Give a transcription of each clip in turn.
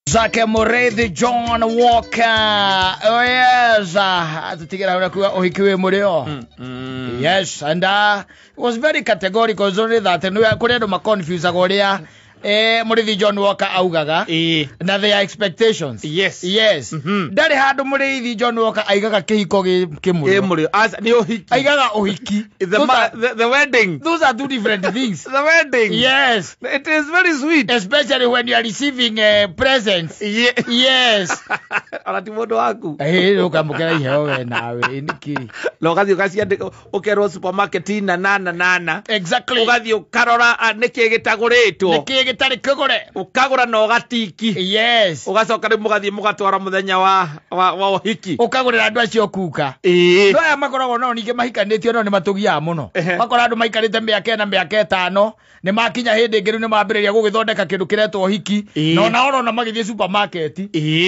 Zake Mureithi John Walker. Oh yes. Atigira unakuwa ohikiwe mureo. Yes, and it was very categorical only that no kuri ndo confuse goria Mureithi John Walker augaga na their expectations. Yes. Ndari handu Mureithi John Walker aigaga kihiko kimuro. As ni ohiki. Aigaga ohiki. The wedding. Those are two different things. The wedding. Yes. It is very sweet. Especially when you are receiving presents. Yes. Alati modo waku. Ukamukera iheo we nawe niki. Logathi ukacia ukero supermarket nana. Exactly. Ugathi ukarora niki gitaguritwo. Niki gitari kugure. Ukagura no gatiki. Yes. Ugacoka ri mugathi mugatwara muthenya wa ohiki. Ukagurira andu acio kuka. No ya makoragwo no ninge mahikanitio no ni matugia muno. Makora andu maikarite miaka na miaka 5 ni makinya hindi ngiru ni mambiriria gugithondeka kindu kiretwo ohiki. No naoro na magithie supermarket.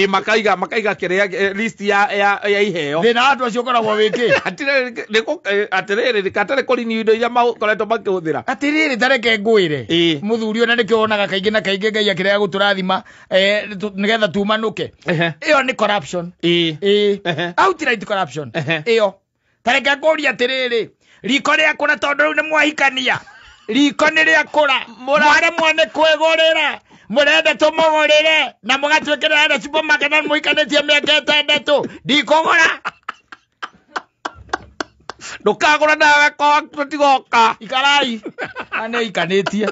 Makaiga kiria list ya iheo. Thina andu acio koragwo wiki. Atiriri katare kuri indo iria makoretwo makihũthĩra. Atiriri tareke ngwire. Muthuri ona nikio onaga kaingi na kaingi ngai akirea guturathima nigetha tumanuke. Iyo ni corruption. Outright corruption. Iyo tareke ngũria atiriri riko ria kura tondu riu ni mwahikania. Riko ni ria kura mware mwane kwegorera murenda tumugurire na mugatwekera na supermarket na muikanitie miaka 6 ndikogora ndukagura nawe ko tutigoka ikarai ane ikanitie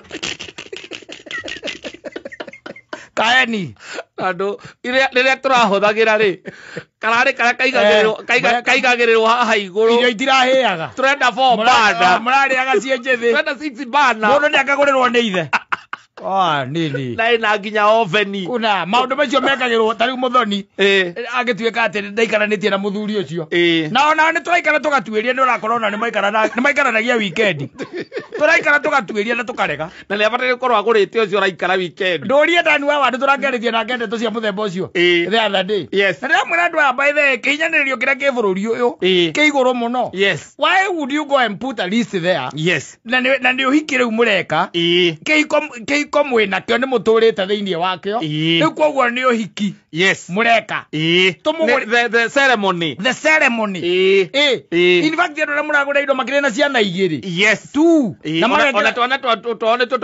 kaeni andu iria turahuthagira ri karari kara kaigagirirwo haha iguru irio itiraheaga turenda 4 banda murari agacie njithi turenda 6 banda mundu ni akagurirwo ni ithe nini na nginya oveni kuna maundu macio mekagirwo tari muthoni agituika ati ndaikaranitie na muthuri ucio na ona ni turaikara tugatuiria ni urakorona ni maikaranagia weekend turaikara tugatuiria na tukarega na ni abatire korwo agurite ucio uraikara weekend ndurie ndani wa wandu turangerithia na ngende tucia muthemba ucio the other day yes na ndamwira andu aba ithe kinyanirio kiria ki bururi uyu kiiguru muno yes why would you go and put a list there yes na ni uhiki riu mureka kiko mwina kio ni muturite thiini wakio riu koguo ni uhiki yes mureka the ceremony in fact you know muragura indo makire na ciana igiri yes tu na ona tuone to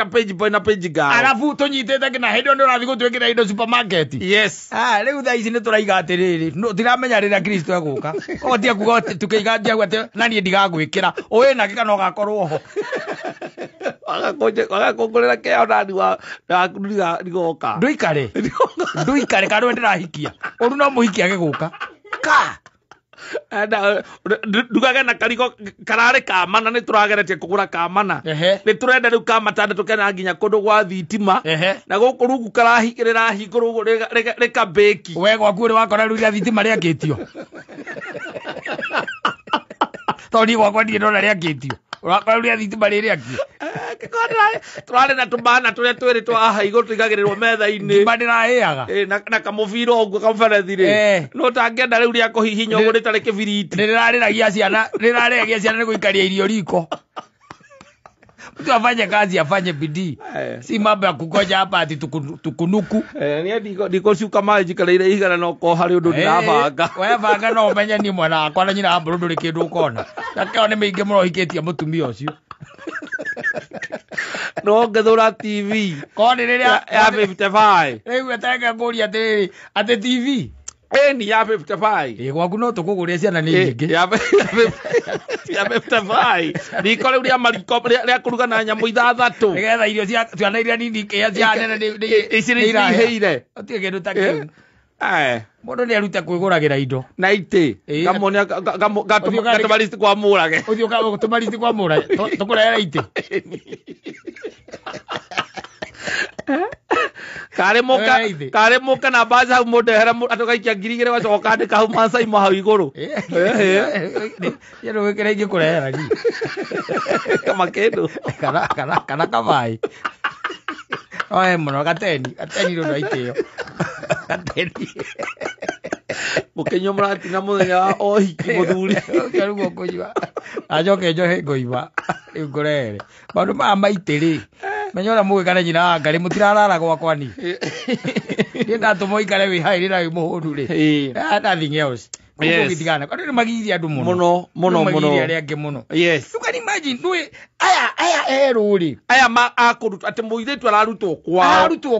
page boy na page girl arabu tunyitete kina hindo ndo rathi gutwekira indo supermarket yes riu tha ici ni turaiga atiriri no tiramenya rira Kristo eguka ko tia kuga tukiiga ndia ate nani ndigagwikira owe na kika no gakorwo ho wagakongorera keo nani wa ndigoka nduikare karo ndirahikia oru no muhikia giguka ka ndugage na kariko karare kamana ni turageretie kugura kamana ni turenda riu kamatanda tukena nginya kundu gwa thitima na guku rungu karahikirira hinguru reka beki we gwaku ri wakora riu ria thitima riakitio tori gwakwa ndi ndona riakitio urakora ria thitima riakitio turare na tubana turia twiri twa aha iguru tuigagirirwo metha-ini ndiraheaga na kamuvira oguo kamberethi ri no tangenda riu ria kuhihinya uguo ritari kibiriti ndirariragia ciana ni guikaria irio riko mtu afanye kazi afanye bidii si mambo ya kugoja hapa ati tukunuku ni ndiko ciuka maji kaleire igana no ko hari undu ndirabanga we banga no menye ni mwana akwa na nyina amburu nduri kindu ukona takao ni mingi muno hikitie mutumia ucio no ngethura TV koni riria ya 55 riu etanga nguria ati TV ni ya 55 gwaku no tukuguria ciana ni nyingi ya 55 ni kore uria mariko ria kuruga na nyamu ithathatu nigetha irio cia ciana iria nini kia cia nene iciri iheire atie kindu takiu mundu ni aruta kwiguragira indo 90 gamonia gatumaristi kwa murage uthio gatumaristi kwa murage tukurera ite kare muka na baza mundu hera atokaikia ngirigire wacoka andika hau Masai mahau iguru yero wekere ingi kurehera ni kama kindu kana kamai oe muno gateni ndo naitio gateni mukenyo murati na muthenya wa ohiki muthuri karugo kuiba ajoke njohe ngoiba ngurere bandu ma maitiri menyora mugikana nyina ngari mutirarara gwakwa ni ndi ndatũmwo ikare wi hairira wi muhundu ri nothing else. Kugitigana kwa nini magiri andu muno magiri ari ange muno. Yes, you can imagine we aya eruri aya ma akurutu ati muiretu ararutwo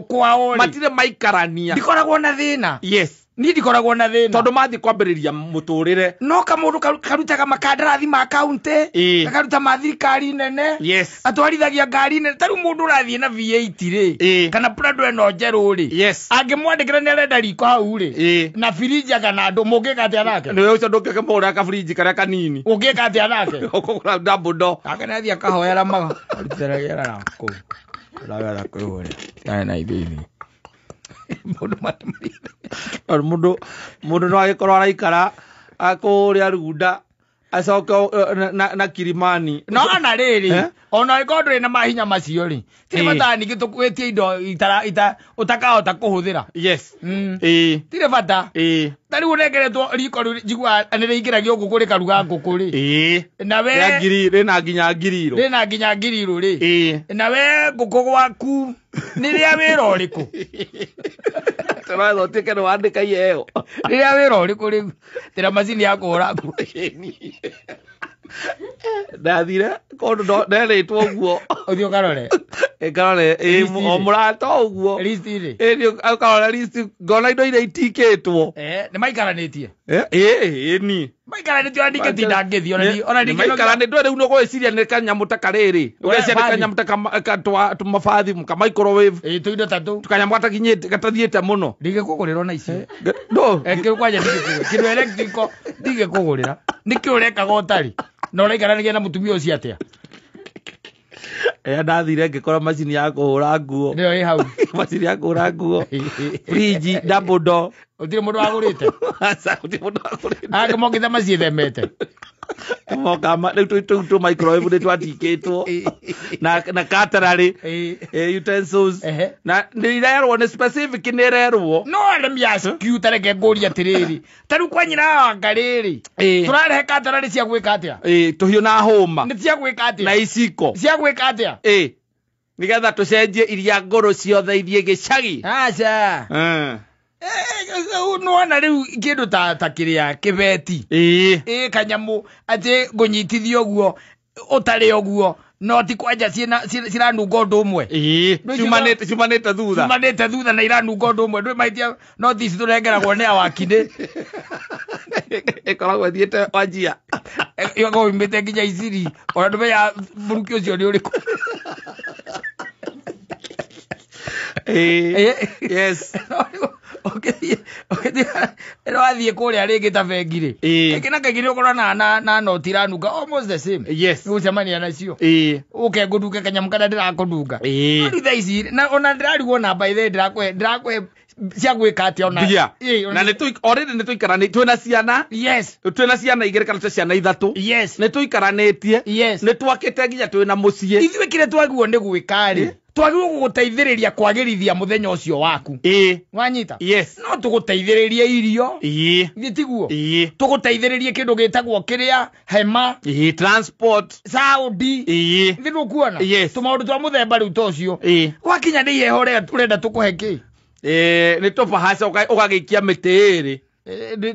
kwao matire maikarania ndikoragwo na thina. Yes, ni ndikoragwo na thina tondu mathi kwambiriria muturire no kamundu karutaga makandarathi ma county karuta ma thirikari nene. Yes, atwarithagia ngari nene taru mundu urathie na V8 ri kana prado eno njeru ri. Yes, angimwandikira ni arenda riko hau ri na firiji kana andu mungika atia nake ni ucio ndukike mura ka firiji karia kanini ungika atia nake ukugura double door akanathia kahoera maga aruteragira nako ndagara kwihore na ithini mundu no agikorwo araikara akuria runda acoke na Kilimani no ana riri ona ikondo na mahinya macio ri tiri bata ningi tukwetie indo utakahota kuhuthira. Yes, tiri bata tari unegeretwo riko jigwa anire ingiragio ngukuri karuga ngukuri na we rina nginya ngiriro ri na we nguku gwaku ni ria wira uriku tarazo tike no andika yeo ria wira uriku ri tira macini ya kuhura ku ndathire kondo ndo nderetwo guo uthio karore o murato guo list ri ndio akarora list ngona indo ire itiketwo ni maikaranitie ni maikaranitie andike tinda ngithio ona ni maikarane ndwe riu no gwiciria ni kanyamu ta kariri ugeciria ni kanyamu ta mabathi ka microwave tuindo tatu tukanyamu gatakinyite gatathiete muno ndige kugurira na icio no kwanja ndige kindu electrical ndige kugurira nikio urekaga utari no reikaranagia na mutumia ucio atia ndathire ngikora macini ya kuhura nguo ndio i hau macini ya kuhura nguo fridge double door utire mundu agurite anga mongitha maciethemete mokama tu microwave ni twatikitwo na katarari utensils na ndirerwo ni specific nirerwo no aremi askiu tareke nguri atiriri taru kwa nyina ngariri turarehe katarari cia gwika atia tuhio na homa ni cia gwika atia na iciko cia gwika atia nigetha tucenjie iria ngoro ciothe irie gicagi aca no na riu kindu ta kiria kibeti kanyamu ati ngunyitithio guo utari oguo no ti kwanja ciranunga undu umwe ciumanite thutha na iranunga undu umwe ndwi maitia no ti turengeragwo ni awakinde ikoragwo thiete wanjia yo imite nginya iciri ona ndumeya muruki ucio ni uriku yes okay rathie kuria ringi ta bengire ikina kengire ukorana na noti ranunga almost the same. Yes, gucemania nacio uke nguduke kanyamu kana ndirakundunga nditha ici na ona ndirarigwo namba ithe ndirakwe cia gwika atia ona na ni tu already ni tuikarani twina ciana. Yes, twina ciana igire kana ciana ithatu. Yes, ni tuikaranĩtie. Yes, ni twakite nginya twina mucie ithuĩ kire twagirwo ni gwikari twagirwo guguteithiriria kwagirithia muthenya ucio waku wanyita. Yes, no tuguteithiririe irio gitiguo tuguteithiririe kindu gitagwo kiria hema transport saudi thiru kuona tumaundu twa muthemba riu tocio wakinya ni iheho ria turenda tukuhe ki ni tupahaca ugagikia mitiri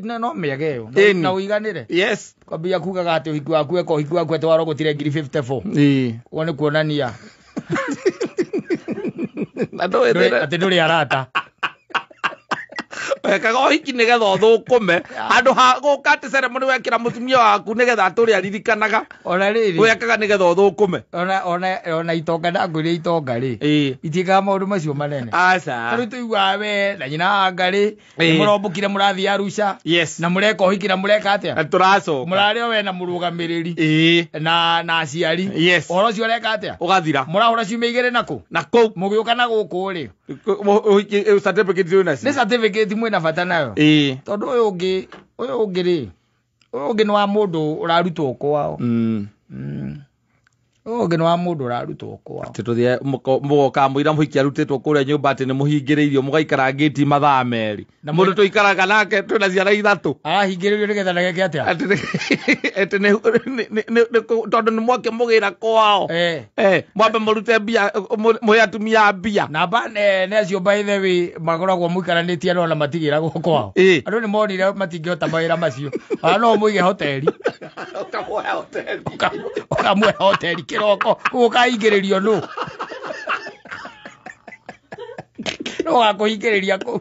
no miageo na uiganire. Yes, kwambia kugaga ati uhiki waku eko uhiki waku etwaro gutire ngiri 54 wone kuonania ati nduri arata wekaga uhiki nigetha uthukume andu ha gukate ceremony wekira mutumia waku nigetha aturi aririkanaga ona riri wekaga nigetha uthukume ona itonga na nguri itonga ri itiga maundu macio manene aca tari tuigwa we na nyina ngari murombukire murathi Arusha. Yes, na mureka uhiki na mureka atia turacoka murario we na murugamiriri na aciari. Yes, oro cio reka atia ugathira murahura ciumia igire nako mugiuka na guku ri certificate zona ni certificate mwina bata nayo tondu uyu ungi ni wa mundu urarutwo kwao ngeno wa mundu rarutwo kwa tuthie mugoka muira muhikia rutitwo kuria nyumba ati ni muhingiriirio mugaikara gate mathaa meri na mundu tuikaraga nake twina ciana ithatu ahingiriirio nigetha ndageke atia ati ni tondu ni mwake mugira kwao mwambe murute mbia muhe atumia mbia namba necio by the way magoragwo muikaranitie no na matigiragwo kwao andu ni monire matingihota mawira macio no muige hoteli ukamwe hoteli kiroko ukaingiririo no gakuhingiriria ku